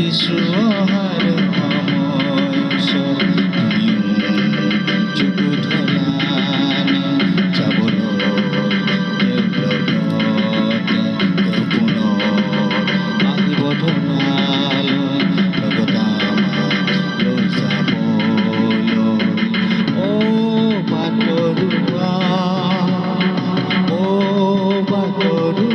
কিছু অহাৰ সময় ওচৰ তুমিও চকু ঢলানে যাবলৈ তেওঁ লগতে তেওঁ পুনৰ আহিব ধৰালৈ লগত আমাক লৈ যাবলৈ বাটৰুৱা বাটৰুৱা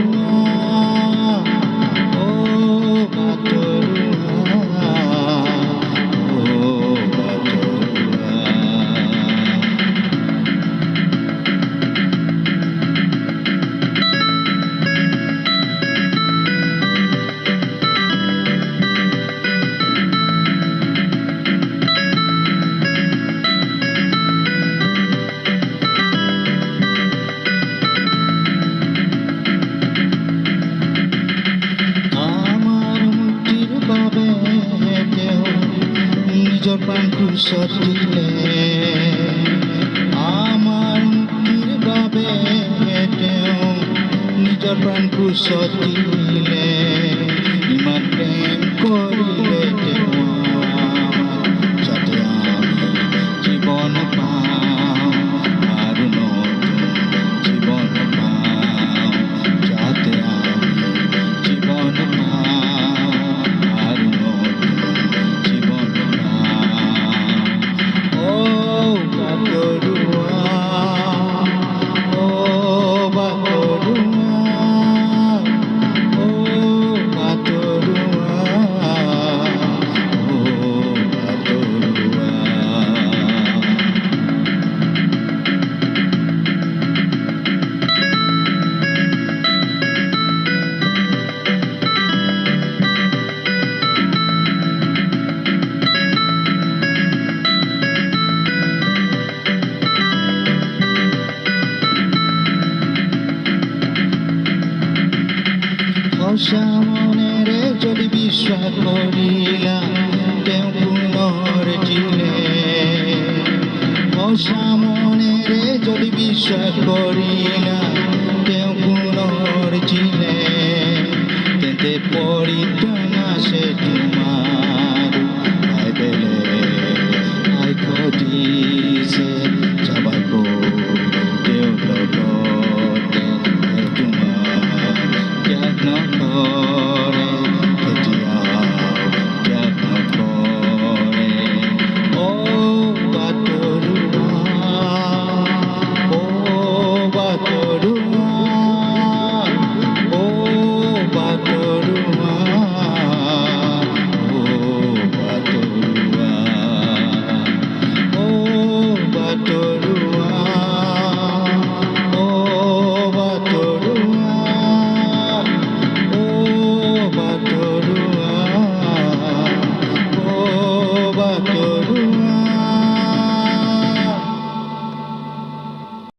নিজৰ প্ৰাণ ক্ৰুচত দিলে আমাৰ মুক্তিৰ বাবে তেওঁ নিজৰ প্ৰাণ ক্ৰুচত দিলে ইমান প্ৰেম কৰিলে তেওঁ আমাক যাতে আমি জীৱন পাওঁ আৰু নতুন জীৱন পাওঁ যাতে আমি জীৱন পাওঁ আৰু নতুন জীৱন সঁচা মনেৰে যদি বিশ্বাস কৰিলা তেওঁ পুনৰ দিলে সঁচা মনেৰে যদি বিশ্বাস কৰিলা তেওঁ পুনৰ দিলে তেন্তে পৰিত্ৰাণ আছে তোমাৰ দিছে যাবাকৈ তেওঁ লগতে তোমাৰ ত্যাগ